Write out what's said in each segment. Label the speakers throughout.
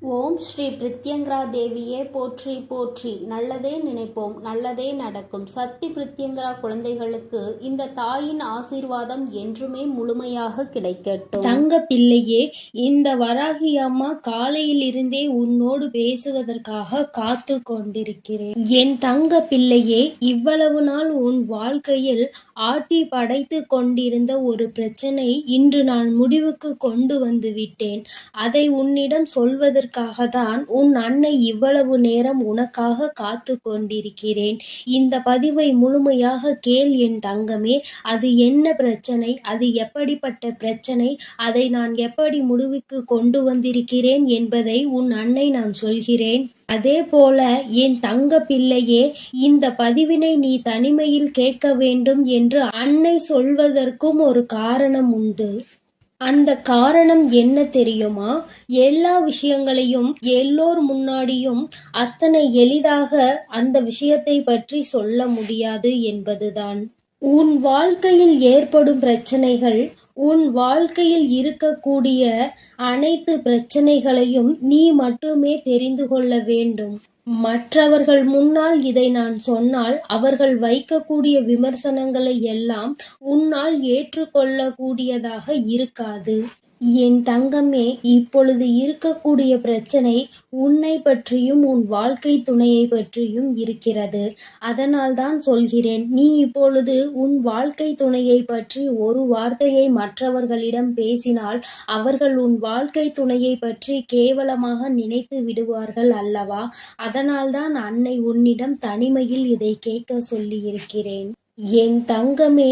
Speaker 1: ஓம் ஸ்ரீ பிரித்யங்கரா தேவியே போற்றி போற்றி. நல்லதே நினைப்போம், நல்லதே நடக்கும். சக்தி பிரித்யங்கரா குழந்தைகளுக்கு இந்த தாயின் ஆசீர்வாதம் என்றுமே முழுமையாக கிடைக்கட்டும்.
Speaker 2: தங்க பிள்ளையே, இந்த வராகி அம்மா காலையிலிருந்தே உன்னோடு பேசுவதற்காக காத்து கொண்டிருக்கிறேன். என் தங்க பிள்ளையே, இவ்வளவு நாள் உன் வாழ்க்கையில் ஆட்டி படைத்து கொண்டிருந்த ஒரு பிரச்சனை இன்று நான் முடிவுக்கு கொண்டு வந்து விட்டேன். அதை உன்னிடம் சொல்வதற்காக தான் உன் அன்னை இவ்வளவு நேரம் உனக்காக காத்து கொண்டிருக்கிறேன். இந்த பதிவை முழுமையாக கேள் என் தங்கமே. அது என்ன பிரச்சனை, அது எப்படிப்பட்ட பிரச்சனை, அதை நான் எப்படி முடிவுக்கு கொண்டு வந்திருக்கிறேன் என்பதை உன் அன்னை நான் சொல்கிறேன். அதே போல என் தங்க பிள்ளையே, இந்த பதிவினை நீ தனிமையில் கேட்க வேண்டும் என்று அன்னை சொல்வதற்கும் ஒரு காரணம் உண்டு. அந்த காரணம் என்ன தெரியுமா? எல்லா விஷயங்களையும் எல்லோர் முன்னாடியும் அத்தனை எளிதாக அந்த விஷயத்தை பற்றி சொல்ல முடியாது என்பதுதான். உன் வாழ்க்கையில் ஏற்படும் பிரச்சனைகள், உன் வாழ்க்கையில் இருக்கக்கூடிய அனைத்து பிரச்சனைகளையும் நீ மட்டுமே தெரிந்து கொள்ள வேண்டும். மற்றவர்கள் முன்னால் இதை நான் சொன்னால் அவர்கள் வைக்கக்கூடிய விமர்சனங்களை எல்லாம் உன்னால் ஏற்றுக்கொள்ளக்கூடியதாக இருக்காது. என் தங்கமே, இப்பொழுது இருக்கக்கூடிய பிரச்சனை உன்னை பற்றியும் உன் வாழ்க்கை துணையை பற்றியும் இருக்கிறது. அதனால் தான் சொல்கிறேன், நீ இப்பொழுது உன் வாழ்க்கை துணையை பற்றி ஒரு வார்த்தையை மற்றவர்களிடம் பேசினால் அவர்கள் உன் வாழ்க்கை துணையை பற்றி கேவலமாக நினைத்து விடுவார்கள் அல்லவா? அதனால்தான் அன்னை உன்னிடம் தனிமையில் இதை கேட்க சொல்லி இருக்கிறேன். என் தங்கமே,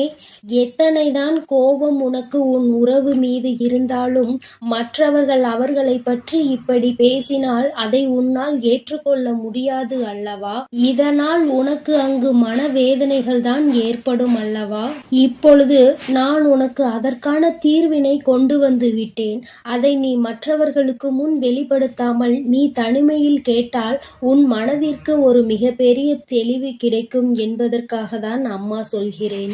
Speaker 2: எத்தனைதான் கோபம் உனக்கு உன் உறவு மீது இருந்தாலும் மற்றவர்கள் அவர்களை பற்றி இப்படி பேசினால் அதை உன்னால் ஏற்றுக்கொள்ள முடியாது அல்லவா? இதனால் உனக்கு அங்கு மனவேதனைகள் தான் ஏற்படும் அல்லவா? இப்பொழுது நான் உனக்கு அதற்கான தீர்வினை கொண்டு வந்து விட்டேன். அதை நீ மற்றவர்களுக்கு முன் வெளிப்படுத்தாமல் நீ தனிமையில் கேட்டால் உன் மனதிற்கு ஒரு மிகப்பெரிய தெளிவு கிடைக்கும் என்பதற்காக தான் அம்மா சொல்கிறேன்.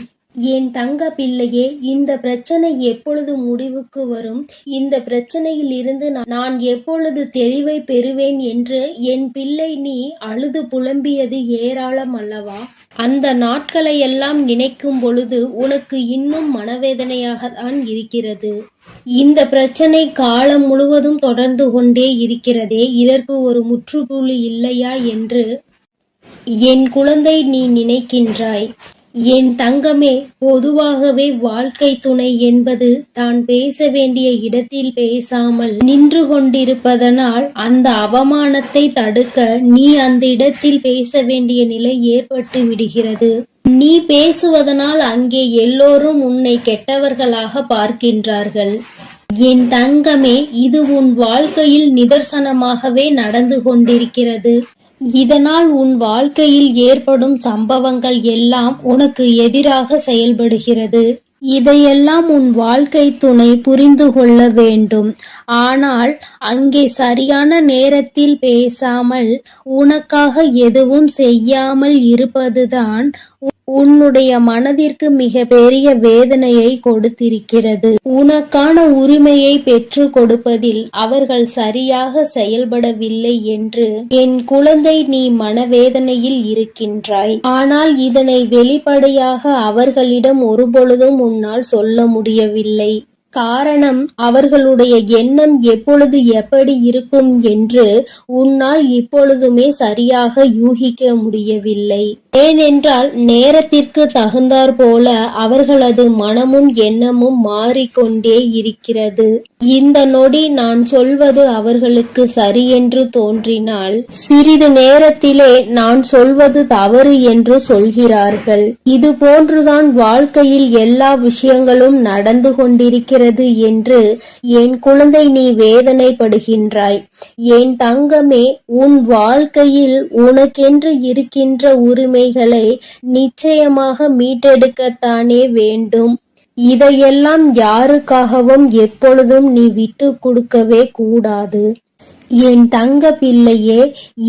Speaker 2: என் தங்க பிள்ளையே, இந்த பிரச்சனை எப்பொழுது முடிவுக்கு வரும், இந்த பிரச்சனையில் இருந்து நான் எப்பொழுது தெளிவை பெறுவேன் என்று என் பிள்ளை நீ அழுது புலம்பியது ஏராளம் அல்லவா? அந்த நாட்களை எல்லாம் நினைக்கும் பொழுது உனக்கு இன்னும் மனவேதனையாக தான் இருக்கிறது. இந்த பிரச்சனை காலம் முழுவதும் தொடர்ந்து கொண்டே இருக்கிறதே, இதற்கு ஒரு முற்றுப்புள்ளி இல்லையா என்று என் குழந்தை நீ நினைக்கின்றாய். என் தங்கமே, பொதுவாகவே வாழ்க்கை துணை என்பது தான் பேச வேண்டிய இடத்தில் பேசாமல் நின்று கொண்டிருப்பதனால் அந்த அவமானத்தை தடுக்க நீ அந்த இடத்தில் பேச வேண்டிய நிலை ஏற்பட்டு விடுகிறது. நீ பேசுவதனால் அங்கே எல்லோரும் உன்னை கெட்டவர்களாக பார்க்கின்றார்கள். என் தங்கமே, இது உன் வாழ்க்கையில் நிதர்சனமாகவே நடந்து கொண்டிருக்கிறது. இதனால் உன் வாழ்க்கையில் ஏற்படும் சம்பவங்கள் எல்லாம் உனக்கு எதிராக செயல்படுகிறது. இதையெல்லாம் உன் வாழ்க்கை துணை புரிந்து கொள்ள வேண்டும். ஆனால் அங்கே சரியான நேரத்தில் பேசாமல் உனக்காக எதுவும் செய்யாமல் இருப்பதுதான் உன்னுடைய மனதிற்கு மிக பெரிய வேதனையை கொடுத்திருக்கிறது. உனக்கான உரிமையை பெற்று கொடுப்பதில் அவர்கள் சரியாக செயல்படவில்லை என்று என் குழந்தை நீ மனவேதனையில் இருக்கின்றாய். ஆனால் இதனை வெளிப்படையாக அவர்களிடம் ஒருபொழுதும் உன்னால் சொல்ல முடியவில்லை. காரணம், அவர்களுடைய எண்ணம் எப்பொழுது எப்படி இருக்கும் என்று உன்னால் இப்பொழுதுமே சரியாக யூகிக்க முடியவில்லை. ஏனென்றால் நேரத்திற்கு தகுந்தாற் போல அவர்களது மனமும் எண்ணமும் மாறிக்கொண்டே இருக்கிறது. இந்த நொடி நான் சொல்வது அவர்களுக்கு சரி என்று தோன்றினால் சிறிது நேரத்திலே நான் சொல்வது தவறு என்று சொல்கிறார்கள். இது போன்றுதான் வாழ்க்கையில் எல்லா விஷயங்களும் நடந்து கொண்டிருக்கிறது என்று என் குழந்தை நீ வேதனைப்படுகின்றாய். என் தங்கமே, உன் வாழ்க்கையில் உனக்கென்று இருக்கின்ற உரிமைகளை நிச்சயமாக மீட்டெடுக்கத்தானே வேண்டும். இதையெல்லாம் யாருக்காகவும் எப்பொழுதும் நீ விட்டு கொடுக்கவே கூடாது. என் தங்க பிள்ளையே,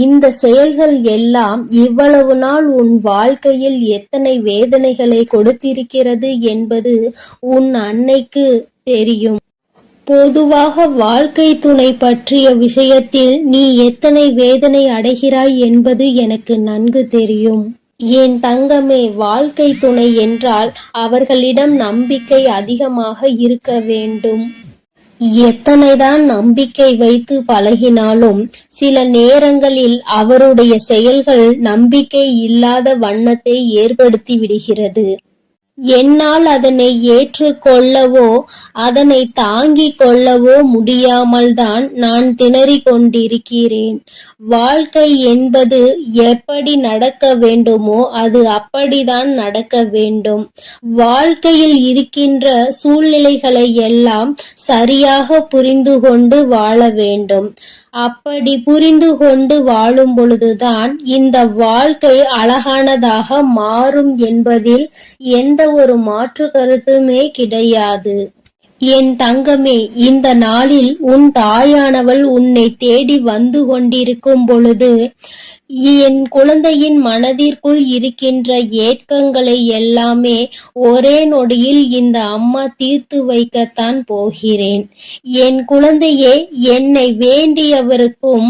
Speaker 2: இந்த செயல்கள் எல்லாம் இவ்வளவு நாள் உன் வாழ்க்கையில் எத்தனை வேதனைகளை கொடுத்திருக்கிறது என்பது உன் அன்னைக்கு தெரியும். பொதுவாக வாழ்க்கை துணை பற்றிய விஷயத்தில் நீ எத்தனை வேதனை அடைகிறாய் என்பது எனக்கு நன்கு தெரியும். என் தங்கமே, வாழ்க்கை துணை என்றால் அவர்களிடம் நம்பிக்கை அதிகமாக இருக்க வேண்டும். எத்தனைதான் நம்பிக்கை வைத்து பழகினாலும் சில நேரங்களில் அவருடைய செயல்கள் நம்பிக்கை இல்லாத வண்ணத்தை ஏற்படுத்தி விடுகிறது. என்னால் அதனை ஏற்றுக்கொள்ளவோ அதனை தாங்கிக் கொள்ளவோ முடியாமல்தான் நான் திணறிக் கொண்டிருக்கிறேன். வாழ்க்கை என்பது எப்படி நடக்க வேண்டுமோ அது அப்படிதான் நடக்க வேண்டும். வாழ்க்கையில் இருக்கின்ற சூழ்நிலைகளை எல்லாம் சரியாக புரிந்து கொண்டு வாழ வேண்டும். அப்படி புரிந்து கொண்டு வாழும் பொழுதுதான் இந்த வாழ்க்கை அழகானதாக மாறும் என்பதில் எந்த ஒரு மாற்று கருத்துமே கிடையாது. என் தங்கமே, இந்த நாளில் உன் தாயானவள் உன்னை தேடி வந்து கொண்டிருக்கும் பொழுது என் குழந்தையின் மனதிற்குள் இருக்கின்ற ஏக்கங்களை எல்லாமே ஒரே நொடியில் இந்த அம்மா தீர்த்து வைக்கத்தான் போகிறேன். என் குழந்தையே, என்னை வேண்டியவருக்கும்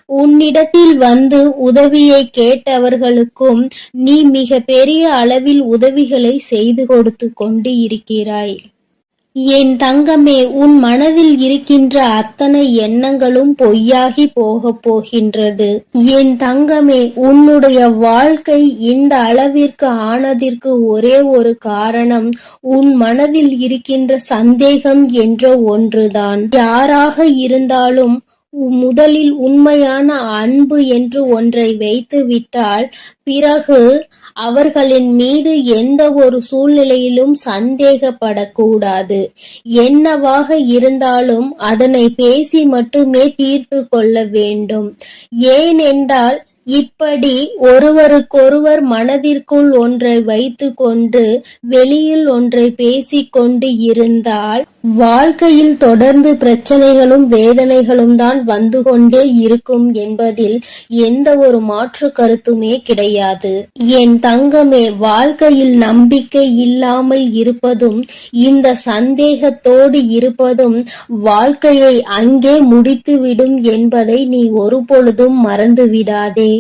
Speaker 2: உன்னிடத்தில் வந்து உதவியை கேட்டவர்களுக்கும் நீ மிக பெரிய அளவில் உதவிகளை செய்து கொடுத்து கொண்டு இருக்கிறாய். என் தங்கமே, உன் மனதில் இருக்கின்ற அத்தனை எண்ணங்களும் பொய்யாகி போகப் போகின்றது. என் தங்கமே, உன்னுடைய வாழ்க்கை இந்த அளவிற்கு ஆனதற்கு ஒரே ஒரு காரணம் உன் மனதில் இருக்கின்ற சந்தேகம் என்ற ஒன்றுதான். யாராக இருந்தாலும் முதலில் உண்மையான அன்பு என்று ஒன்றை வைத்து விட்டால் பிறகு அவர்களின் மீது எந்த ஒரு சூழ்நிலையிலும் சந்தேகப்படக்கூடாது. என்னவாக இருந்தாலும் அதனை பேசி மட்டுமே தீர்த்து கொள்ள வேண்டும். ஏனென்றால் இப்படி ஒருவருக்கொருவர் மனதிற்குள் ஒன்றை வைத்து கொண்டு வெளியில் ஒன்றை பேசிக்கொண்டு இருந்தால் வாழ்க்கையில் தொடர்ந்து பிரச்சனைகளும் வேதனைகளும் தான் வந்து கொண்டே இருக்கும் என்பதில் எந்த ஒரு மாற்று கருத்துமே கிடையாது. என் தங்கமே, வாழ்க்கையில் நம்பிக்கை இல்லாமல் இருப்பதும் இந்த சந்தேகத்தோடு இருப்பதும் வாழ்க்கையை அங்கே முடித்துவிடும் என்பதை நீ ஒருபொழுதும் மறந்து விடாதே.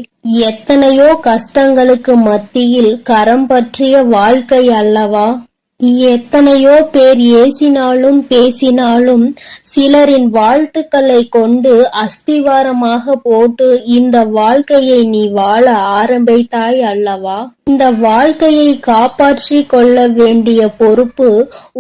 Speaker 2: எத்தனையோ கஷ்டங்களுக்கு மத்தியில் கரம் பற்றிய வாழ்க்கை அல்லவா? எத்தனையோ பேர் ஏசினாலும் பேசினாலும் சிலரின் வாழ்த்துக்களை கொண்டு அஸ்திவாரமாக போட்டு இந்த வாழ்க்கையை நீ வாழ ஆரம்பித்தாய் அல்லவா? இந்த வாழ்க்கையை காப்பாற்றி கொள்ள வேண்டிய பொறுப்பு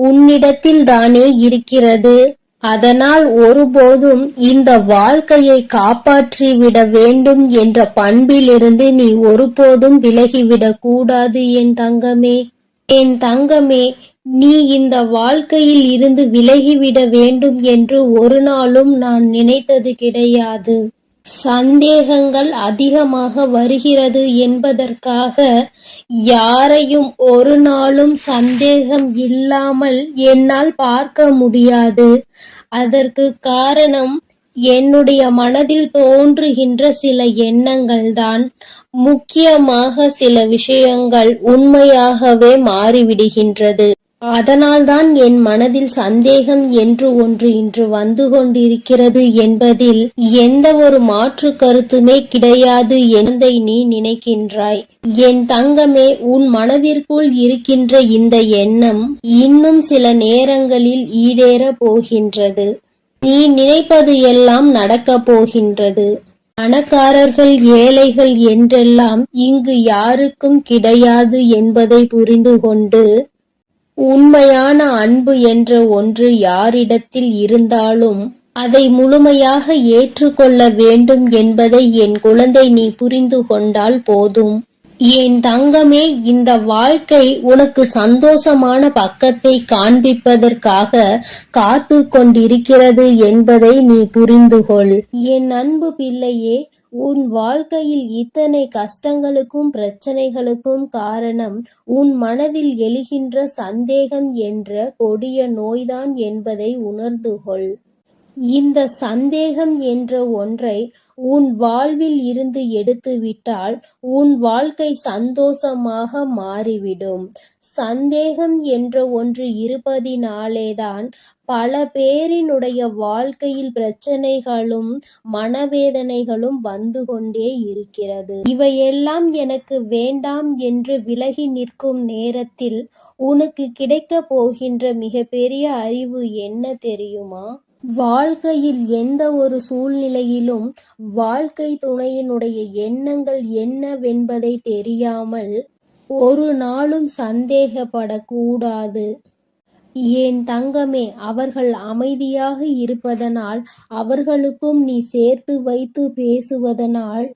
Speaker 2: உன்னிடத்தில் தானே இருக்கிறது. அதனால் ஒருபோதும் இந்த வாழ்க்கையை காப்பாற்றிவிட வேண்டும் என்ற பண்பிலிருந்து நீ ஒருபோதும் விலகிவிடக் கூடாது என் தங்கமே. என் தங்கமே, நீ இந்த வாழ்க்கையில் இருந்து விலகிவிட வேண்டும் என்று ஒரு நாளும் நான் நினைத்தது கிடையாது. சந்தேகங்கள் அதிகமாக வருகிறது என்பதற்காக யாரையும் ஒரு நாளும் சந்தேகம் இல்லாமல் என்னால் பார்க்க முடியாது. அதற்கு காரணம் என்னுடைய மனதில் தோன்றுகின்ற சில எண்ணங்கள்தான். முக்கியமாக சில விஷயங்கள் உண்மையாகவே மாறிவிடுகின்றது. அதனால்தான் என் மனதில் சந்தேகம் என்று ஒன்று இன்று வந்து கொண்டிருக்கிறது என்பதில் எந்த ஒரு மாற்று கருத்துமே கிடையாது என்பதை நீ நினைக்கின்றாய். என் தங்கமே, உன் மனதிற்குள் இருக்கின்ற இந்த எண்ணம் இன்னும் சில நேரங்களில் ஈடேற போகின்றது. நீ நினைப்பது எல்லாம் நடக்கப் போகின்றது. பணக்காரர்கள் ஏழைகள் என்றெல்லாம் இங்கு யாருக்கும் கிடையாது என்பதை புரிந்து கொண்டு உண்மையான அன்பு என்ற ஒன்று யாரிடத்தில் இருந்தாலும் அதை முழுமையாக ஏற்றுக்கொள்ள வேண்டும் என்பதை என் குழந்தை நீ புரிந்து கொண்டால் போதும். என் தங்கமே, இந்த வாழ்க்கை உனக்கு சந்தோஷமான பக்கத்தை காண்பிப்பதற்காக காத்து கொண்டிருக்கிறது என்பதை நீ புரிந்து கொள். என் அன்பு பிள்ளையே, உன் வாழ்க்கையில் இத்தனை கஷ்டங்களுக்கும் பிரச்சனைகளுக்கும் காரணம் உன் மனதில் எழுகின்ற சந்தேகம் என்ற கொடிய நோய்தான் என்பதை உணர்ந்து கொள். இந்த சந்தேகம் என்ற ஒன்றை உன் வாழ்வில் இருந்து எடுத்துவிட்டால் உன் வாழ்க்கை சந்தோஷமாக மாறிவிடும். சந்தேகம் என்ற ஒன்று இருப்பதினாலேதான் பல பேரினுடைய வாழ்க்கையில் பிரச்சனைகளும் மனவேதனைகளும் வந்து கொண்டே இருக்கிறது. இவையெல்லாம் எனக்கு வேண்டாம் என்று விலகி நிற்கும் நேரத்தில் உனக்கு கிடைக்கப் போகின்ற மிகப்பெரிய அறிவு என்ன தெரியுமா? வாழ்க்கையில் எந்த ஒரு சூழ்நிலையிலும் வாழ்க்கை துணையினுடைய எண்ணங்கள் என்னவென்பதை தெரியாமல் ஒரு நாளும் சந்தேகப்படக்கூடாது. என் தங்கமே, அவர்கள் அமைதியாக இருப்பதனால், அவர்களுக்கும் நீ சேர்த்து வைத்து பேசுவதனால்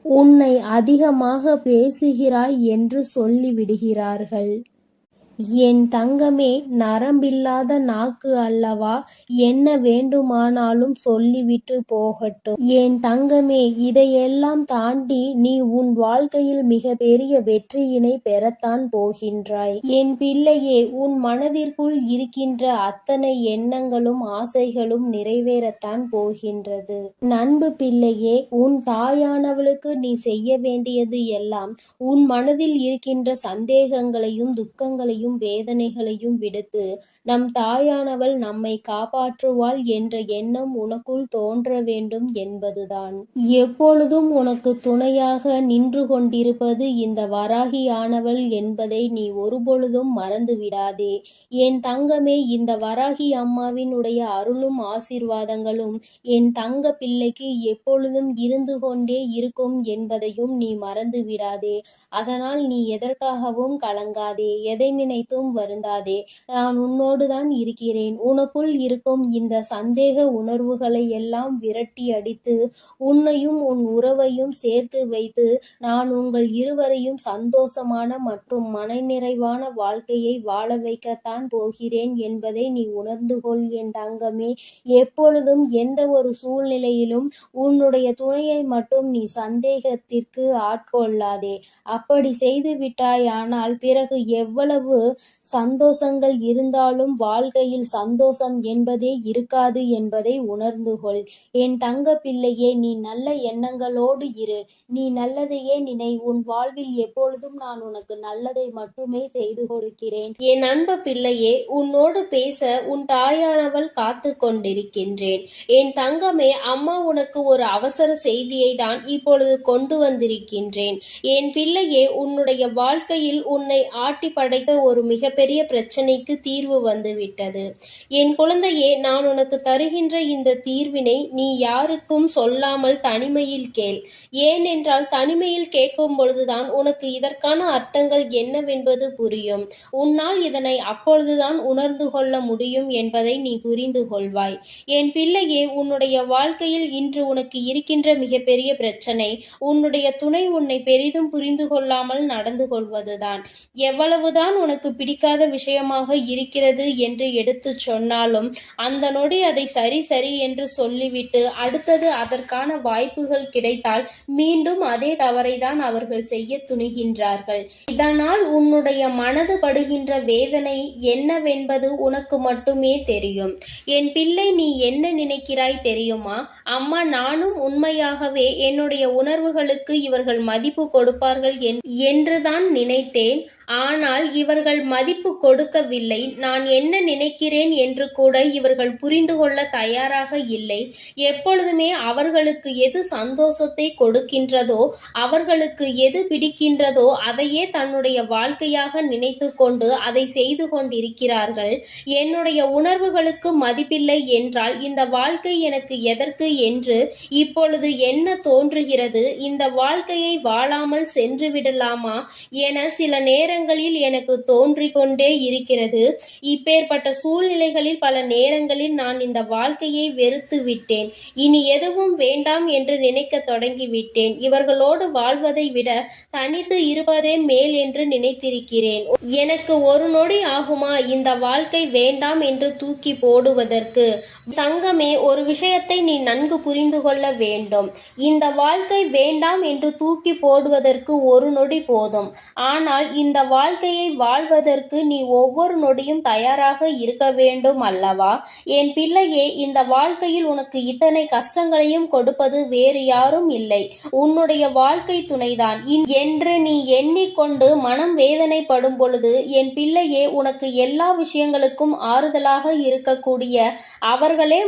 Speaker 2: உன்னை அதிகமாக பேசுகிறாய் என்று சொல்லிவிடுகிறார்கள். என் தங்கமே, நரம்பில்லாத நாக்கு அல்லவா, என்ன வேண்டுமானாலும் சொல்லிவிட்டு போகட்டும். என் தங்கமே, இதையெல்லாம் தாண்டி நீ உன் வாழ்க்கையில் மிக பெரிய வெற்றியினை பெறத்தான் போகின்றாய். என் பிள்ளையே, உன் மனதிற்குள் இருக்கின்ற அத்தனை எண்ணங்களும் ஆசைகளும் நிறைவேறத்தான் போகின்றது. நண்பு பிள்ளையே, உன் தாயானவளுக்கு நீ செய்ய வேண்டியது எல்லாம் உன் மனதில் இருக்கின்ற சந்தேகங்களையும் துக்கங்களையும் வேதனைகளையும் விடுத்து நம் தாயானவள் நம்மை காப்பாற்றுவாள் என்ற எண்ணம் உனக்குள் தோன்ற வேண்டும் என்பதுதான். எப்பொழுதும் உனக்கு துணையாக நின்று கொண்டிருப்பது இந்த வராகியானவள் என்பதை நீ ஒருபொழுதும் மறந்து விடாதே. என் தங்கமே, இந்த வராகி அம்மாவினுடைய அருளும் ஆசீர்வாதங்களும் என் தங்க பிள்ளைக்கு எப்பொழுதும் இருந்து கொண்டே இருக்கும் என்பதையும் நீ மறந்து விடாதே. அதனால் நீ எதற்காகவும் கலங்காதே, எதை நினைத்தும் வருந்தாதே. நான் உன்னோடுதான் இருக்கிறேன். உனக்குள் இருக்கும் இந்த சந்தேக உணர்வுகளை எல்லாம் விரட்டி அடித்து உன்னையும் உன் உறவையும் சேர்த்து வைத்து நான் உங்கள் இருவரையும் சந்தோஷமான மற்றும் மனநிறைவான வாழ்க்கையை வாழ வைக்கத்தான் போகிறேன் என்பதை நீ உணர்ந்து கொள் என் தங்கமே. எப்பொழுதும் எந்த ஒரு சூழ்நிலையிலும் உன்னுடைய துணையை மட்டும் நீ சந்தேகத்திற்கு ஆட்கொள்ளாதே. அப்படி செய்து விட்டாயானால் பிறகு எவ்வளவு சந்தோஷங்கள் இருந்தாலும் வாழ்க்கையில் சந்தோஷம் என்பதே இருக்காது என்பதை உணர்ந்து கொள். என் தங்க பிள்ளையே, நீ நல்ல எண்ணங்களோடு இரு. நீ நல்லதையே நினை. உன் வாழ்வில் எப்பொழுதும் நான் உனக்கு நல்லதை மட்டுமே செய்து கொடுக்கிறேன்.
Speaker 1: என் அன்பு பிள்ளையே, உன்னோடு பேச உன் தாயானவள் காத்து கொண்டிருக்கின்றேன். என் தங்கமே, அம்மா உனக்கு ஒரு அவசர செய்தியை தான் இப்பொழுது கொண்டு வந்திருக்கின்றேன். என் பிள்ளையே, உன்னுடைய வாழ்க்கையில் உன்னை ஆட்டி படைத்த ஒரு மிகப்பெரிய பிரச்சனைக்கு தீர்வு வந்துவிட்டது. என் குழந்தையே, நான் உனக்கு தருகின்ற இந்த தீர்வினை நீ யாருக்கும் சொல்லாமல் தனிமையில் கேள். ஏனென்றால் தனிமையில் கேட்கும் பொழுதுதான் உனக்கு இதற்கான அர்த்தங்கள் என்னவென்பது புரியும். உன்னால் இதனை அப்பொழுதுதான் உணர்ந்து கொள்ள முடியும் என்பதை நீ புரிந்து கொள்வாய். என் பிள்ளையே, உன்னுடைய வாழ்க்கையில் இன்று உனக்கு இருக்கின்ற மிகப்பெரிய பிரச்சனை உன்னுடைய துணை உன்னை பெரிதும் புரிந்து கொள்ளாமல் நடந்து கொள்வதுதான். எவ்வளவுதான் உனக்கு பிடிக்காத விஷயமாக இருக்கிறது என்று எடுத்து சொன்னாலும் அந்த நொடி அதை சரி சரி என்று சொல்லிவிட்டு அடுத்தது அதற்கான வாய்ப்புகள் கிடைத்தால் மீண்டும் அதே தவறை தான் அவர்கள் செய்ய துணிகின்றார்கள். இதனால் உன்னுடைய மனது படுகின்ற வேதனை என்னவென்பது உனக்கு மட்டுமே தெரியும். என் பிள்ளை, நீ என்ன நினைக்கிறாய் தெரியுமா? அம்மா, நானும் உண்மையாகவே என்னுடைய உணர்வுகளுக்கு இவர்கள் மதிப்பு கொடுப்பார்கள் என்றுதான் நினைத்தேன். ஆனால் இவர்கள் மதிப்பு கொடுக்கவில்லை. நான் என்ன நினைக்கிறேன் என்று கூட இவர்கள் புரிந்து கொள்ள தயாராக இல்லை. எப்பொழுதுமே அவர்களுக்கு எது சந்தோஷத்தை கொடுக்கின்றதோ, அவர்களுக்கு எது பிடிக்கின்றதோ அதையே தன்னுடைய வாழ்க்கையாக நினைத்து கொண்டு அதை செய்து கொண்டிருக்கிறார்கள். என்னுடைய உணர்வுகளுக்கு மதிப்பில்லை என்றால் இந்த வாழ்க்கை எனக்கு எதற்கு என்று இப்பொழுது என்ன தோன்றுகிறது? இந்த வாழ்க்கையை வாழாமல் சென்று விடலாமா என சில நேரங்களில் எனக்கு தோன்றிக் கொண்டே இருக்கிறது. இப்பேற்பட்ட சூழ்நிலைகளில் பல நேரங்களில் நான் இந்த வாழ்க்கையை வெறுத்து விட்டேன். இனி எதுவும் வேண்டாம் என்று நினைக்க தொடங்கிவிட்டேன். இவர்களோடு வாழ்வதை விட தனித்து இருப்பதே மேல் என்று நினைத்திருக்கிறேன். எனக்கு ஒரு நொடி ஆகுமா இந்த வாழ்க்கை வேண்டாம் என்று தூக்கி போடுவதற்கு? தங்கமே, ஒரு விஷயத்தை நீ நன்கு புரிந்து கொள்ள வேண்டும். இந்த வாழ்க்கை வேண்டாம் என்று தூக்கி போடுவதற்கு ஒரு நொடி போதும். ஆனால் இந்த வாழ்க்கையை வாழ்வதற்கு நீ ஒவ்வொரு நொடியும் தயாராக இருக்க வேண்டும் அல்லவா? என் பிள்ளையே, இந்த வாழ்க்கையில் உனக்கு இத்தனை கஷ்டங்களையும் கொடுப்பது வேறு யாரும் இல்லை, உன்னுடைய வாழ்க்கை துணைதான் என்று நீ எண்ணிக்கொண்டு மனம் வேதனைப்படும் பொழுது, என் பிள்ளையே, உனக்கு எல்லா விஷயங்களுக்கும் ஆறுதலாக இருக்கக்கூடிய அவர்களே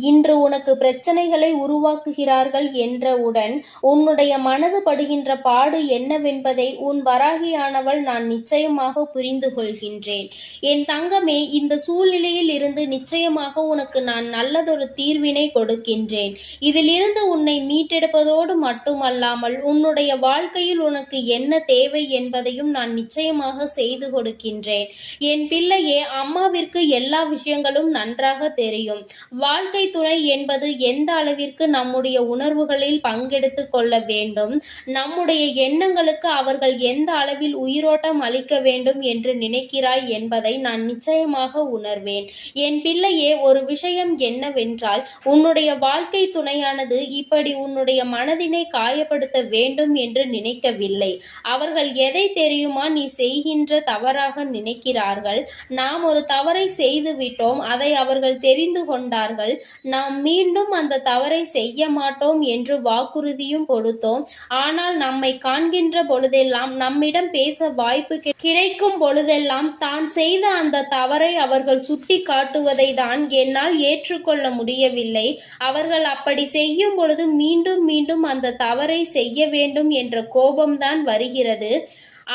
Speaker 1: இன்று உனக்கு பிரச்சனைகளை உருவாக்குகிறார்கள் என்றவுடன் உன்னுடைய மனது படுகின்ற பாடு என்னவென்பதை உன் வராகியானவள் நான் நிச்சயமாக புரிந்து கொள்கின்றேன். என் தங்கமே, இந்த சூழ்நிலையில் இருந்து நிச்சயமாக உனக்கு நான் நல்லதொரு தீர்வினை கொடுக்கின்றேன். இதிலிருந்து உன்னை மீட்டெடுப்பதோடு மட்டுமல்லாமல் உன்னுடைய வாழ்க்கையில் உனக்கு என்ன தேவை என்பதையும் நான் நிச்சயமாக செய்து கொடுக்கின்றேன். என் பிள்ளையே, அம்மாவிற்கு எல்லா விஷயங்களும் நன்றாக தெரியும். வாழ்க்கை துணை என்பது எந்த அளவிற்கு நம்முடைய உணர்வுகளில் பங்கெடுத்து கொள்ள வேண்டும், நம்முடைய எண்ணங்களுக்கு அவர்கள் எந்த அளவில் உயிரோட்டம் அளிக்க வேண்டும் என்று நினைக்கிறாய் என்பதை நான் நிச்சயமாக உணர்வேன். என் பிள்ளையே, ஒரு விஷயம் என்னவென்றால், உன்னுடைய வாழ்க்கை துணையானது இப்படி உன்னுடைய மனதினை காயப்படுத்த வேண்டும் என்று நினைக்கவில்லை. அவர்கள் எதை தெரியுமா நீ செய்கின்ற தவறாக நினைக்கிறார்கள். நாம் ஒரு தவறை செய்து விட்டோம், அதை அவர்கள் தெரிந்து கொண்டார்கள். நாம் மீண்டும் அந்த தவறை செய்ய மாட்டோம் என்று வாக்குறுதியும் கொடுத்தோம். ஆனால் நம்மை காண்கின்ற பொழுதெல்லாம், நம்மிடம் பேச வாய்ப்பு கிடைக்கும் பொழுதெல்லாம் தான் செய்த அந்த தவறை அவர்கள் சுட்டி காட்டுவதை தான் என்னால் ஏற்றுக்கொள்ள முடியவில்லை. அவர்கள் அப்படி செய்யும் பொழுது மீண்டும் மீண்டும் அந்த தவறை செய்ய வேண்டும் என்ற கோபம்தான் வருகிறது.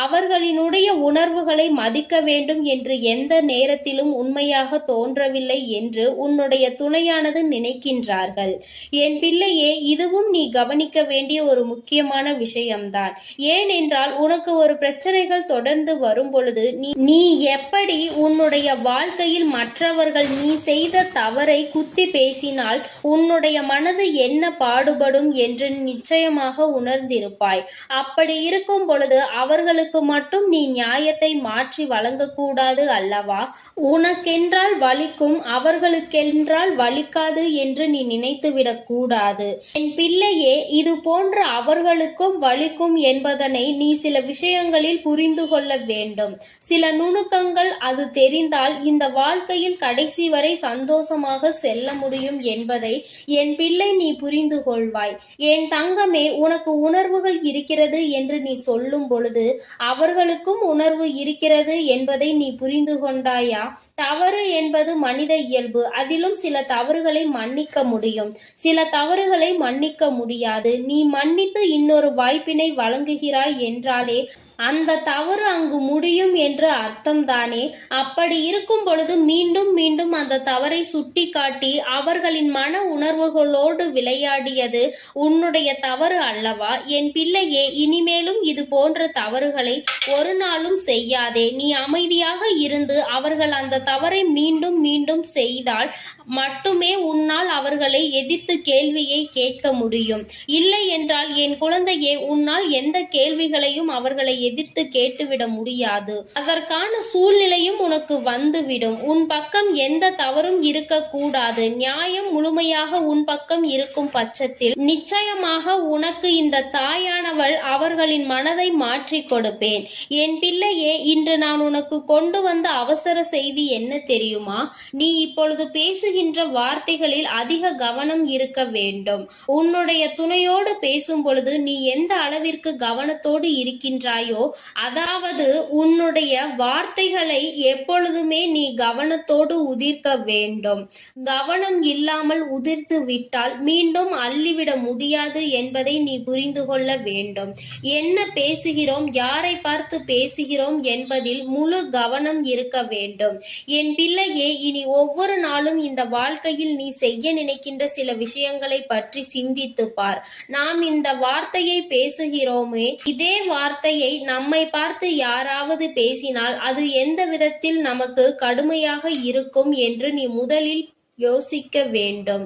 Speaker 1: அவர்களினுடைய உணர்வுகளை மதிக்க வேண்டும் என்று எந்த நேரத்திலும் உண்மையாக தோன்றவில்லை என்று உன்னுடைய துணையானது நினைக்கின்றார்கள். என் பிள்ளையே, இதுவும் நீ கவனிக்க வேண்டிய ஒரு முக்கியமான விஷயம்தான். ஏனென்றால் உனக்கு ஒரு பிரச்சனைகள் தொடர்ந்து வரும் பொழுது நீ எப்படி உன்னுடைய வாழ்க்கையில் மற்றவர்கள் நீ செய்த தவறை குத்தி பேசினால் உன்னுடைய மனது என்ன பாடுபடும் என்று நிச்சயமாக உணர்ந்திருப்பாய். அப்படி இருக்கும் பொழுது அவர்களுக்கு மட்டும் நீ நியாயத்தை மாற்றி வழங்கக்கூடாது அல்லவா? உனக்கென்றால் வலிக்கும், அவர்களுக்கென்றால் வலிக்காது என்று நீ நினைத்துவிடக் கூடாது. என் பிள்ளையே, இது போன்ற அவர்களுக்கும் வலிக்கும் என்பதனை நீ சில விஷயங்களில் புரிந்து கொள்ள வேண்டும். சில நுணுக்கங்கள் அது தெரிந்தால் இந்த வாழ்க்கையில் கடைசி வரை சந்தோஷமாக செல்ல முடியும் என்பதை என் பிள்ளை நீ புரிந்து கொள்வாய். என் தங்கமே, உனக்கு உணர்வுகள் இருக்கிறது என்று நீ சொல்லும் பொழுது அவர்களுக்கும் உணர்வு இருக்கிறது என்பதை நீ புரிந்து கொண்டாயா? தவறு என்பது மனித இயல்பு. அதிலும் சில தவறுகளை மன்னிக்க முடியும், சில தவறுகளை மன்னிக்க முடியாது. நீ மன்னித்து இன்னொரு வாய்ப்பினை வழங்குகிறாய் என்றாலே அந்த தவறு அங்கு முடியும் என்று அர்த்தம்தானே? அப்படி இருக்கும் பொழுது மீண்டும் மீண்டும் அந்த தவறை சுட்டி காட்டி அவர்களின் மன உணர்வுகளோடு விளையாடியது உன்னுடைய தவறு அல்லவா? என் பிள்ளையே, இனிமேலும் இது போன்ற தவறுகளை ஒரு நாளும் செய்யாதே. நீ அமைதியாக இருந்து அவர்கள் அந்த தவறை மீண்டும் மீண்டும் செய்தால் மட்டுமே உன்னால் அவர்களை எதிர்த்து கேள்வியை கேட்க முடியும். இல்லை என்றால் என் குழந்தையே, உன்னால் எந்த கேள்விகளையும் அவர்களை எதிர்த்து கேட்டுவிட முடியாது. அதற்கான சூழ்நிலையும் உனக்கு வந்துவிடும். உன் பக்கம் எந்த தவறும் இருக்கக்கூடாது. நியாயம் முழுமையாக உன் பக்கம் இருக்கும் பட்சத்தில் நிச்சயமாக உனக்கு இந்த தாயானவள் அவர்களின் மனதை மாற்றி கொடுப்பேன். என் பிள்ளையே, இன்று நான் உனக்கு கொண்டு வந்த அவசர செய்தி என்ன தெரியுமா? நீ இப்பொழுது பேசுகின்ற வார்த்தைகளில் அதிக கவனம் இருக்க வேண்டும். உன்னுடைய துணையோடு பேசும் பொழுது நீ எந்த அளவிற்கு கவனத்தோடு இருக்கின்றாயோ, அதாவது உன்னுடைய வார்த்தைகளை எப்பொழுதுமே நீ கவனத்தோடு உதிர்க்க வேண்டும். கவனம் இல்லாமல் உதிர்த்து விட்டால் மீண்டும் அள்ளிவிட முடியாது என்பதை நீ புரிந்து கொள்ள வேண்டும். என்ன பேசுகிறோம், யாரை பார்த்து பேசுகிறோம் என்பதில் முழு கவனம் இருக்க வேண்டும். என் பிள்ளையே, இனி ஒவ்வொரு நாளும் இந்த வாழ்க்கையில் நீ செய்ய நினைக்கின்ற சில விஷயங்களை பற்றி சிந்தித்து பார். நாம் இந்த வார்த்தையை பேசுகிறோமே, இதே வார்த்தையை நம்மை பார்த்து யாராவது பேசினால் அது எந்த விதத்தில் நமக்கு கடுமையாக இருக்கும் என்று நீ முதலில்
Speaker 2: யோசிக்க வேண்டும்.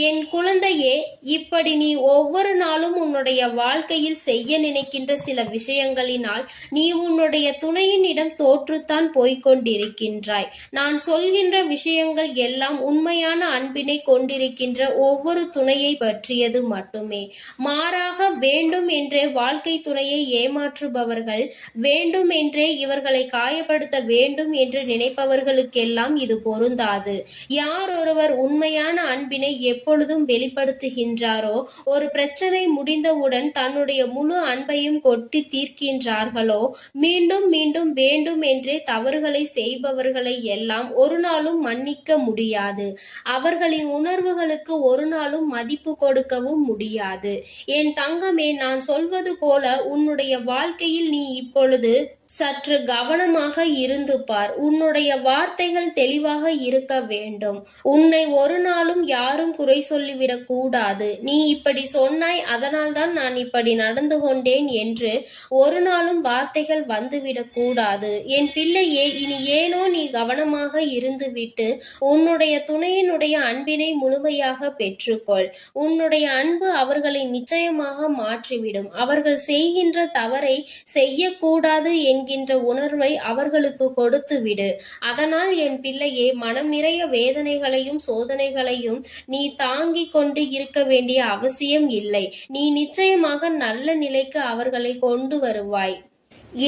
Speaker 2: என் குழந்தையே, இப்படி நீ ஒவ்வொரு நாளும் உன்னுடைய வாழ்க்கையில் செய்ய நினைக்கின்ற சில விஷயங்களினால் நீ உன்னுடைய துணையினிடம் தோற்றுத்தான் போய்கொண்டிருக்கின்றாய். நான் சொல்கின்ற விஷயங்கள் எல்லாம் உண்மையான அன்பினை கொண்டிருக்கின்ற ஒவ்வொரு துணையை பற்றியது மட்டுமே. மாறாக வேண்டும் என்றே வாழ்க்கை துணையை ஏமாற்றுபவர்கள், வேண்டும் என்றே இவர்களை காயப்படுத்த வேண்டும் என்று நினைப்பவர்களுக்கெல்லாம் இது பொருந்தாது. யார் ஒருவர் உண்மையான அன்பினை எப்பொழுதும் வெளிப்படுத்துகின்றாரோ, ஒரு பிரச்சனை முடிந்தவுடன் தன்னுடைய முழு அன்பையும் கொட்டி தீர்க்கின்றார்களோ, மீண்டும் மீண்டும் வேண்டும் என்றே தவறுகளை செய்பவர்களை எல்லாம் ஒரு நாளும் மன்னிக்க முடியாது. அவர்களின் உணர்வுகளுக்கு ஒரு நாளும் மதிப்பு கொடுக்கவும் முடியாது. என் தங்கமே, நான் சொல்வது போல உன்னுடைய வாழ்க்கையில் நீ இப்பொழுது சற்று கவனமாக இருந்து பார். உன்னுடைய வார்த்தைகள் தெளிவாக இருக்க வேண்டும். உன்னை ஒரு நாளும் யாரும் குறை சொல்லிவிடக் கூடாது. நீ இப்படி சொன்னாய், அதனால்தான் நான் இப்படி நடந்து கொண்டேன் என்று ஒரு நாளும் வார்த்தைகள் வந்துவிடக் கூடாது. என் பிள்ளையே, இனி ஏனோ நீ கவனமாக இருந்துவிட்டு உன்னுடைய துணையினுடைய அன்பினை முழுமையாக பெற்றுக்கொள். உன்னுடைய அன்பு அவர்களை நிச்சயமாக மாற்றிவிடும். அவர்கள் செய்கின்ற தவறை செய்யக்கூடாது என்கின்ற உணர்வை அவர்களுக்கு கொடுத்து விடு. அதனால் என் பிள்ளையே, மனம் நிறைய வேதனைகளையும் சோதனைகளையும் நீ தாங்கிக் கொண்டு இருக்க வேண்டிய அவசியம் இல்லை. நீ நிச்சயமாக நல்ல நிலைக்கு அவர்களை கொண்டு வருவாய்.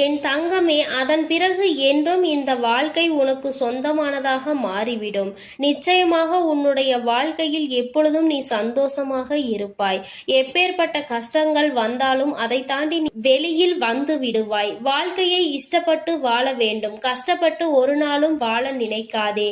Speaker 2: என் தங்கமே, அதன் பிறகு என்றும் இந்த வாழ்க்கை உனக்கு சொந்தமானதாக மாறிவிடும். நிச்சயமாக உன்னுடைய வாழ்க்கையில் எப்பொழுதும் நீ சந்தோஷமாக இருப்பாய். எப்பேற்பட்ட கஷ்டங்கள் வந்தாலும் அதை தாண்டி நீ வெளியில் வந்து விடுவாய். வாழ்க்கையை இஷ்டப்பட்டு வாழ வேண்டும். கஷ்டப்பட்டு ஒரு நாளும் வாழ நினைக்காதே.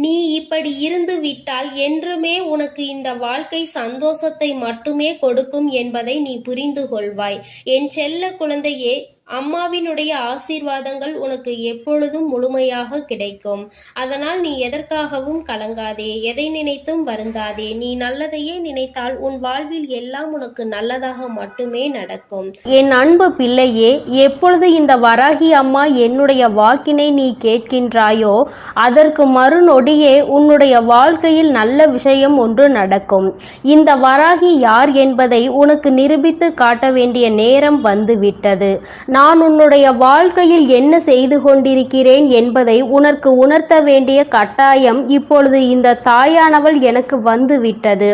Speaker 2: நீ இப்படி இருந்து விட்டால் என்றுமே உனக்கு இந்த வாழ்க்கை சந்தோஷத்தை மட்டுமே கொடுக்கும் என்பதை நீ புரிந்து கொள்வாய். என் செல்ல குழந்தையே, அம்மாவினுடைய ஆசீர்வாதங்கள் உனக்கு எப்பொழுதும் முழுமையாக கிடைக்கும். அதனால் நீ எதற்காகவும் கலங்காதே, எதை நினைத்தும் வருந்தாதே. நீ நல்லதையே நினைத்தால் உன் வாழ்வில் எல்லாம் உனக்கு நல்லதாக மட்டுமே நடக்கும்.
Speaker 1: என் அன்பு பிள்ளையே, எப்பொழுது இந்த வராகி அம்மா என்னுடைய வாக்கினை நீ கேட்கின்றாயோ, அதற்கு மறுநொடியே உன்னுடைய வாழ்க்கையில் நல்ல விஷயம் ஒன்று நடக்கும். இந்த வராகி யார் என்பதை உனக்கு நிரூபித்து காட்ட வேண்டிய நேரம் வந்துவிட்டது. நான் உன்னுடைய வாழ்க்கையில் என்ன செய்து கொண்டிருக்கிறேன் என்பதை உனக்கு உணர்த்த வேண்டிய கட்டாயம் இப்பொழுது இந்த தாயானவள் எனக்கு வந்துவிட்டது.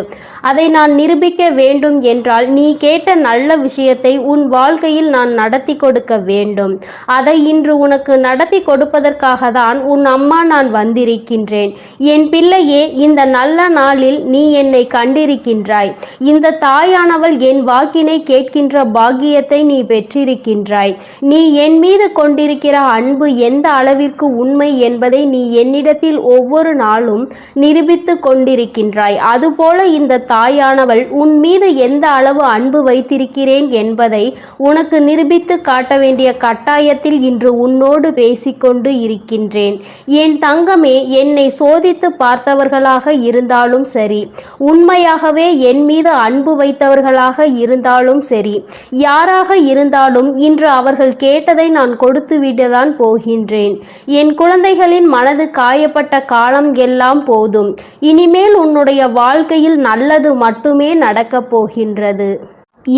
Speaker 1: அதை நான் நிரூபிக்க வேண்டும் என்றால் நீ கேட்ட நல்ல விஷயத்தை உன் வாழ்க்கையில் நான் நடத்தி கொடுக்க வேண்டும். அதை இன்று உனக்கு நடத்தி கொடுப்பதற்காக தான் உன் அம்மா நான் வந்திருக்கின்றேன். என் பிள்ளையே, இந்த நல்ல நாளில் நீ என்னை கண்டிருக்கின்றாய். இந்த தாயானவள் என் வாக்கினை கேட்கின்ற பாக்கியத்தை நீ பெற்றிருக்கின்றாய். நீ என் மீது கொண்டிருக்கிற அன்பு எந்த அளவிற்கு உண்மை என்பதை நீ என்னிடத்தில் ஒவ்வொரு நாளும் நிரூபித்து கொண்டிருக்கின்றாய். அதுபோல இந்த தாயானவள் உன் மீது எந்த அளவு அன்பு வைத்திருக்கிறேன் என்பதை உனக்கு நிரூபித்து காட்ட வேண்டிய கட்டாயத்தில் இன்று உன்னோடு பேசிக்கொண்டு இருக்கின்றேன். என் தங்கமே, என்னை சோதித்து பார்த்தவர்களாக இருந்தாலும் சரி, உண்மையாகவே என் மீது அன்பு வைத்தவர்களாக இருந்தாலும் சரி, யாராக இருந்தாலும் இன்று அவர்கள் கேட்டதை நான் கொடுத்து விடத்தான் போகின்றேன். என் குழந்தைகளின் மனது காயப்பட்ட காலம் எல்லாம் போதும். இனிமேல் உன்னுடைய வாழ்க்கையில் நல்லது மட்டுமே நடக்கப் போகின்றது.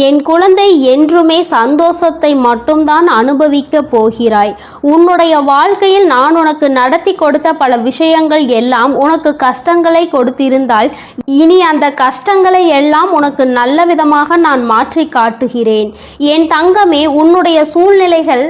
Speaker 1: என் குழந்தை, என்றுமே சந்தோஷத்தை மட்டும்தான் அனுபவிக்கப் போகிறாய். உன்னுடைய வாழ்க்கையில் நான் உனக்கு நடத்தி கொடுத்த பல விஷயங்கள் எல்லாம் உனக்கு கஷ்டங்களை கொடுத்திருந்தால் இனி அந்த கஷ்டங்களை எல்லாம் உனக்கு நல்ல விதமாக நான் மாற்றி காட்டுகிறேன். என் தங்கமே, உன்னுடைய சூழ்நிலைகள்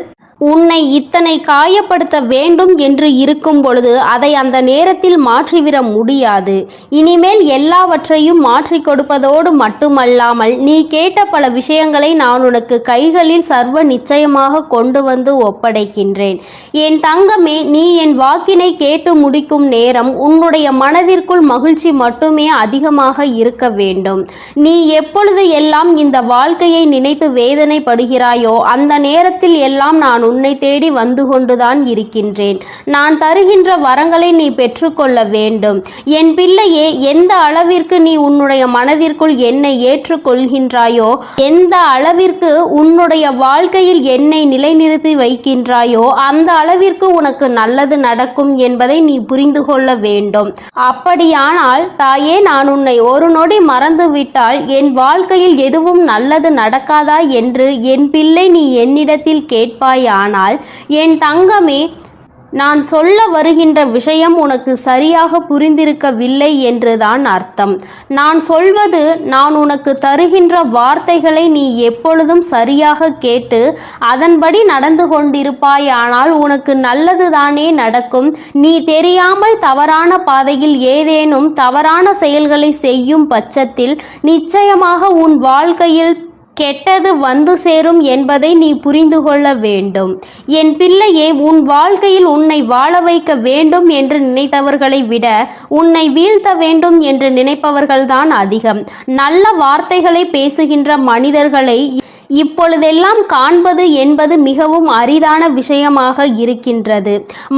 Speaker 1: உன்னை இத்தனை காயப்படுத்த வேண்டும் என்று இருக்கும் பொழுது அதை அந்த நேரத்தில் மாற்றிவிட முடியாது. இனிமேல் எல்லாவற்றையும் மாற்றி கொடுப்பதோடு மட்டுமல்லாமல் நீ கேட்ட பல விஷயங்களை நான் உனக்கு கைகளில் சர்வ நிச்சயமாக கொண்டு வந்து ஒப்படைக்கின்றேன். என் தங்கமே, நீ என் வாக்கினை கேட்டு முடிக்கும் நேரம் உன்னுடைய மனதிற்குள் மகிழ்ச்சி மட்டுமே அதிகமாக இருக்க வேண்டும். நீ எப்பொழுது எல்லாம் இந்த வாழ்க்கையை நினைத்து வேதனைப்படுகிறாயோ அந்த நேரத்தில் எல்லாம் நான் உன்னை தேடி வந்து கொண்டுதான் இருக்கின்றேன். நான் தருகின்ற வரங்களை நீ பெற்றுக்கொள்ள வேண்டும். என் பிள்ளையே, எந்த அளவிற்கு நீ உன்னுடைய மனதிற்குள் என்னை ஏற்றுக்கொள்கின்றாயோ, எந்த அளவிற்கு உன்னுடைய வாழ்க்கையில் என்னை நிலைநிறுத்தி வைக்கின்றாயோ, அந்த அளவிற்கு உனக்கு நல்லது நடக்கும் என்பதை நீ புரிந்து கொள்ள வேண்டும். அப்படியானால் தாயே, நான் உன்னை ஒரு நொடி மறந்துவிட்டால் என் வாழ்க்கையில் எதுவும் நல்லது நடக்காதா என்று என் பிள்ளை நீ என்னிடத்தில் கேட்பாயானால், என் தங்கமே, நான் சொல்ல வருகின்ற விஷயம் உனக்கு சரியாக புரிந்திருக்கவில்லை என்றுதான் அர்த்தம். நான் சொல்வது, நான் உனக்கு தருகின்ற வார்த்தைகளை நீ எப்பொழுதும் சரியாக கேட்டு அதன்படி நடந்து கொண்டிருப்பாயானால் உனக்கு நல்லதுதானே நடக்கும். நீ தெரியாமல் தவறான பாதையில் ஏதேனும் தவறான செயல்களை செய்யும் பட்சத்தில் நிச்சயமாக உன் வாழ்க்கையில் கெட்டது வந்து சேரும் என்பதை நீ புரிந்து கொள்ள வேண்டும். என் பிள்ளையே, உன் வாழ்க்கையில் உன்னை வாழ வைக்க வேண்டும் என்று நினைத்தவர்களை விட உன்னை வீழ்த்த வேண்டும் என்று நினைப்பவர்கள்தான் அதிகம். நல்ல வார்த்தைகளை பேசுகின்ற மனிதர்களை இப்பொழுதெல்லாம் காண்பது என்பது மிகவும் அரிதான விஷயமாக இருக்கின்றது.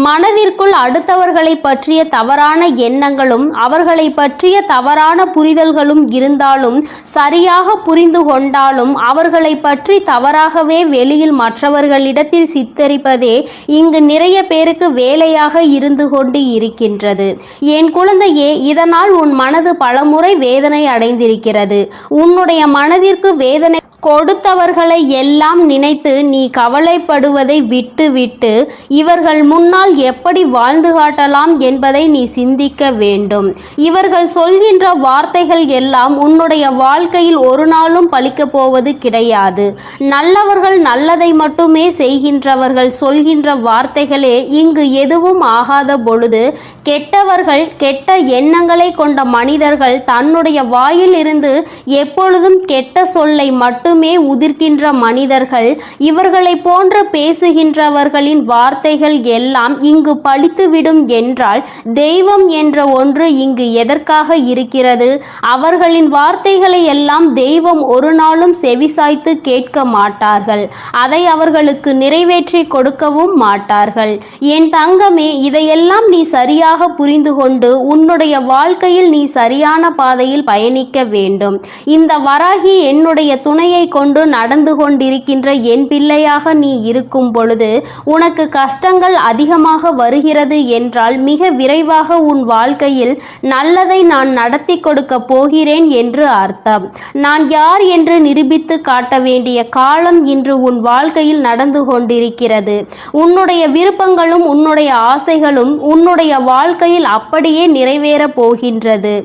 Speaker 1: மனதிற்குள் அடுத்தவர்களை பற்றிய தவறான எண்ணங்களும் அவர்களை பற்றிய தவறான புரிதல்களும் இருந்தாலும், சரியாக புரிந்து கொண்டாலும் அவர்களை பற்றி தவறாகவே வெளியில் மற்றவர்களிடத்தில் சித்தரிப்பதே இங்கு நிறைய பேருக்கு வேலையாக இருந்து கொண்டு இருக்கின்றது. என் குழந்தையே, இதனால் உன் மனது பலமுறை வேதனை அடைந்திருக்கிறது. உன்னுடைய மனதிற்கு வேதனை கொடுத்தவர்களை எல்லாம் நினைத்து நீ கவலைப்படுவதை விட்டுவிட்டு இவர்கள் முன்னால் எப்படி வாழ்ந்து காட்டலாம் என்பதை நீ சிந்திக்க வேண்டும். இவர்கள் சொல்கின்ற வார்த்தைகள் எல்லாம் உன்னுடைய வாழ்க்கையில் ஒரு நாளும் பலிக்கப் போவது கிடையாது. நல்லவர்கள் நல்லதை மட்டுமே செய்கின்றவர்கள் சொல்கின்ற வார்த்தைகளே இங்கு எதுவும் ஆகாத பொழுது, கெட்டவர்கள், கெட்ட எண்ணங்களை கொண்ட மனிதர்கள் தன்னுடைய வாயில் இருந்து எப்பொழுதும் கெட்ட சொல்லை மட்டுமே உதிர்க்கின்ற மனிதர்கள், இவர்களை போன்ற பேசுகின்றவர்களின் வார்த்தைகள் எல்லாம் இங்கு பலித்துவிடும் என்றால் தெய்வம் என்ற ஒன்று இங்கு எதற்காக இருக்கிறது? அவர்களின் வார்த்தைகளை எல்லாம் தெய்வம் ஒரு நாளும் செவிசாய்த்து கேட்க மாட்டார்கள். அதை அவர்களுக்கு நிறைவேற்றி கொடுக்கவும் மாட்டார்கள். என் தங்கமே, இதையெல்லாம் நீ சரியாக புரிந்து கொண்டு உன்னுடைய வாழ்க்கையில் நீ சரியான பாதையில் பயணிக்க வேண்டும். இந்த வராகி என்னுடைய துணையை கொண்டு நடந்து கொண்டிருக்கின்ற என் பிள்ளையாக நீ இருக்கும் பொழுது உனக்கு கஷ்டங்கள் அதிகமாக வருகிறது என்றால் மிக விரைவாக உன் வாழ்க்கையில் நல்லதை நான் நடத்தி கொடுக்க போகிறேன் என்று அர்த்தம். நான் யார் என்று நிரூபித்து காட்ட வேண்டிய காலம் இன்று உன் வாழ்க்கையில் நடந்து கொண்டிருக்கிறது. உன்னுடைய விருப்பங்களும் உன்னுடைய ஆசைகளும் உன்னுடைய வாழ்க்கையில் அப்படியே நிறைவேறப் போகின்றது.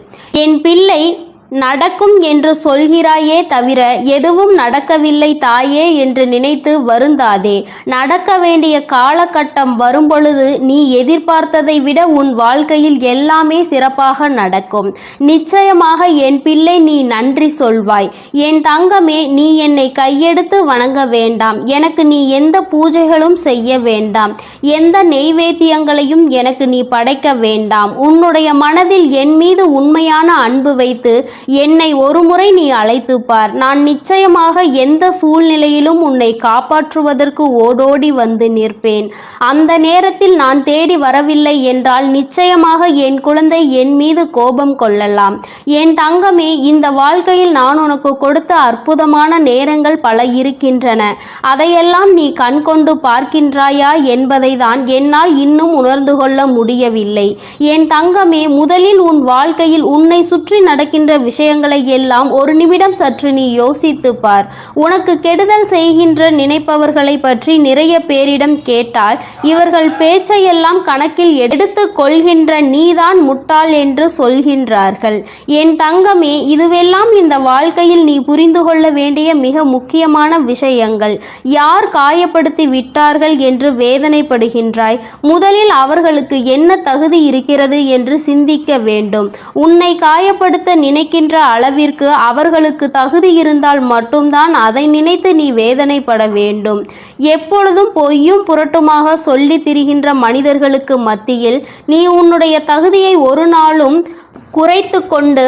Speaker 1: என் பிள்ளை, நடக்கும் என்று சொல்கிறாயே தவிர எதுவும் நடக்கவில்லை தாயே என்று நினைத்து வருந்தாதே. நடக்க வேண்டிய காலகட்டம் வரும்பொழுது நீ எதிர்பார்த்ததை விட உன் வாழ்க்கையில் எல்லாமே சிறப்பாக நடக்கும். நிச்சயமாக என் பிள்ளை, நீ நன்றி சொல்வாய். என் தங்கமே, நீ என்னை கையெடுத்து வணங்க வேண்டாம். எனக்கு நீ எந்த பூஜைகளும் செய்ய வேண்டாம். எந்த நெய்வேத்தியங்களையும் எனக்கு நீ படைக்க வேண்டாம். உன்னுடைய மனதில் என் மீது உண்மையான அன்பு வைத்து என்னை ஒரு முறை நீ அழைத்து பார். நான் நிச்சயமாக எந்த சூழ்நிலையிலும் உன்னை காப்பாற்றுவதற்கு ஓடோடி வந்து நிற்பேன். அந்த நேரத்தில் நான் தேடி வரவில்லை என்றால் நிச்சயமாக என் குழந்தை என் மீது கோபம் கொள்ளலாம். என் தங்கமே, இந்த வாழ்க்கையில் நான் உனக்கு கொடுத்த அற்புதமான நேரங்கள் பல இருக்கின்றன. அதையெல்லாம் நீ கண் கொண்டு பார்க்கின்றாயா என்பதை தான் என்னால் இன்னும் உணர்ந்து கொள்ள முடியவில்லை. என் தங்கமே, முதலில் உன் வாழ்க்கையில் உன்னை சுற்றி நடக்கின்ற விஷயங்களை எல்லாம் ஒரு நிமிடம் சற்று நீ யோசித்து பார். உனக்கு கெடுதல் செய்கின்ற நினைப்பவர்களை பற்றி நிறைய பேரிடம் கேட்டால் இவர்கள் பேச்சையெல்லாம் கணக்கில் எடுத்து கொள்கின்ற நீதான் முட்டாள் என்று சொல்கின்றார்கள். என் தங்கமே, இதுவெல்லாம் இந்த வாழ்க்கையில் நீ புரிந்து கொள்ள வேண்டிய மிக முக்கியமான விஷயங்கள். யார் காயப்படுத்தி விட்டார்கள் என்று வேதனைப்படுகின்றாய்? முதலில் அவர்களுக்கு என்ன தகுதி இருக்கிறது என்று சிந்திக்க வேண்டும். உன்னை காயப்படுத்த நினைக்கின்ற அளவிற்கு அவர்களுக்கு தகுதி இருந்தால் மட்டும்தான் அதை நினைத்து நீ வேதனைப்பட வேண்டும். எப்பொழுதும் பொய்யும் புரட்டுமாக சொல்லி திரிகின்ற மனிதர்களுக்கு மத்தியில் நீ உன்னுடைய தகுதியை ஒரு நாளும் குறைத்து கொண்டு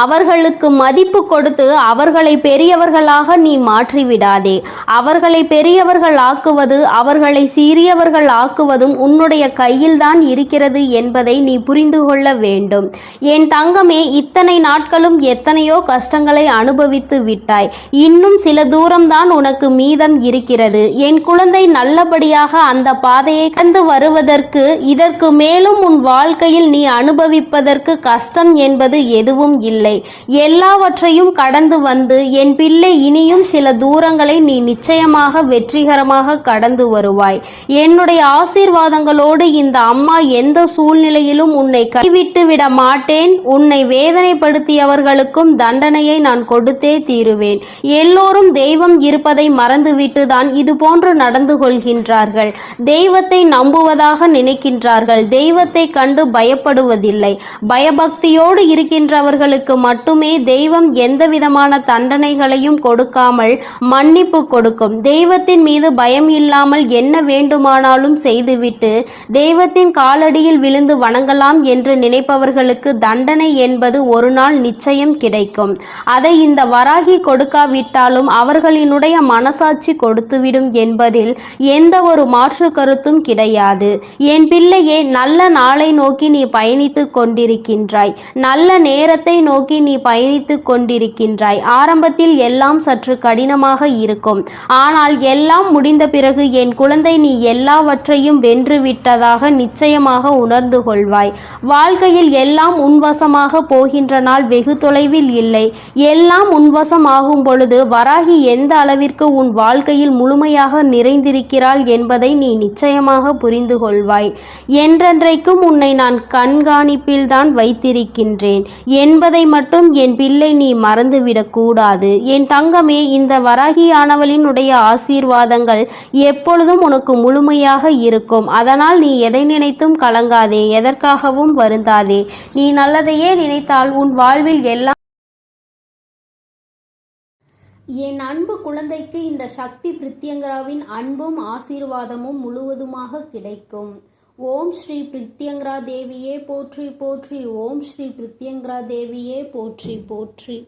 Speaker 1: அவர்களுக்கு மதிப்பு கொடுத்து அவர்களை பெரியவர்களாக நீ மாற்றிவிடாதே. அவர்களை பெரியவர்கள் ஆக்குவது அவர்களை சிறியவர்கள் ஆக்குவதும் உன்னுடைய கையில்தான் இருக்கிறது என்பதை நீ புரிந்து கொள்ள வேண்டும். என் தங்கமே, இத்தனை நாட்களும் எத்தனையோ கஷ்டங்களை அனுபவித்து விட்டாய். இன்னும் சில தூரம்தான் உனக்கு மீதம் இருக்கிறது. என் குழந்தை நல்லபடியாக அந்த பாதையை கடந்து வருவதற்கு இதற்கு மேலும் உன் வாழ்க்கையில் நீ அனுபவிப்பதற்கு கஷ்டம் என்பது எதுவும் இல்லை. எல்லாவற்றையும் கடந்து வந்து என் பிள்ளை இனியும் சில தூரங்களை நீ நிச்சயமாக வெற்றிகரமாக கடந்து வருவாய். என்னுடைய ஆசீர்வாதங்களோடு இந்த அம்மா எந்த சூழ்நிலையிலும் உன்னை கைவிட்டு விட மாட்டேன். உன்னை வேதனைப்படுத்தியவர்களுக்கும் தண்டனையை நான் கொடுத்தே தீருவேன். எல்லோரும் தெய்வம் இருப்பதை மறந்துவிட்டுதான் இது போன்று நடந்து கொள்கின்றார்கள். தெய்வத்தை நம்புவதாக நினைக்கின்றார்கள். தெய்வத்தை கண்டு பயப்படுவதில்லை. பயபக்தியோடு இருக்கின்றவர்களுக்கு மட்டுமே தெய்வம் எந்தவிதமான தண்டனைகளையும் கொடுக்காமல் மன்னிப்பு கொடுக்கும். தெய்வத்தின் மீது பயம் இல்லாமல் என்ன வேண்டுமானாலும் செய்துவிட்டு தெய்வத்தின் காலடியில் விழுந்து வணங்கலாம் என்று நினைப்பவர்களுக்கு தண்டனை என்பது ஒரு நாள் நிச்சயம் கிடைக்கும். அதை இந்த வராகி கொடுக்காவிட்டாலும் அவர்களினுடைய மனசாட்சி கொடுத்துவிடும் என்பதில் எந்த ஒரு மாற்று கருத்தும் கிடையாது. என் பிள்ளையே, நல்ல நாளை நோக்கி நீ பயணித்து கொண்டிருக்கின்றாய். நல்ல நேரத்தை நோக்கி நீ பயணித்து கொண்டிருக்கின்றாய். ஆரம்பத்தில் எல்லாம் சற்று கடினமாக இருக்கும். ஆனால் எல்லாம் முடிந்த பிறகு என் குழந்தை, நீ எல்லாவற்றையும் வென்று விட்டதாக நிச்சயமாக உணர்ந்து கொள்வாய். வாழ்க்கையில் எல்லாம் உன்வசமாக போகின்ற நாள் வெகு தொலைவில் இல்லை. எல்லாம் உன்வசமாகும் பொழுது வராகி எந்த அளவிற்கு உன் வாழ்க்கையில் முழுமையாக நிறைந்திருக்கிறாள் என்பதை நீ நிச்சயமாக புரிந்து கொள்வாய். என்றென்றைக்கும் உன்னை நான் கண்காணிப்பில்தான் வைத்திருக்கின்றேன் என்பதை மட்டும் என் பிள்ளை நீ மறந்துவிடக் கூடாது. என் தங்கமே, இந்த வராகியானவளினுடைய ஆசீர்வாதங்கள் எப்பொழுதும் உனக்கு முழுமையாக இருக்கும். அதனால் நீ எதை நினைத்தும் கலங்காதே, எதற்காகவும் வருந்தாதே. நீ நல்லதையே நினைத்தால் உன் வாழ்வில் எல்லாம். என் அன்பு குழந்தைக்கு இந்த சக்தி பிரித்யங்கராவின் அன்பும் ஆசீர்வாதமும் முழுவதுமாக கிடைக்கும். ஓம் ஸ்ரீ பிரித்யங்கரா தேவியே போற்றி போற்றி. ஓம் ஸ்ரீ பிரித்யங்கரா தேவியே போற்றி போற்றி.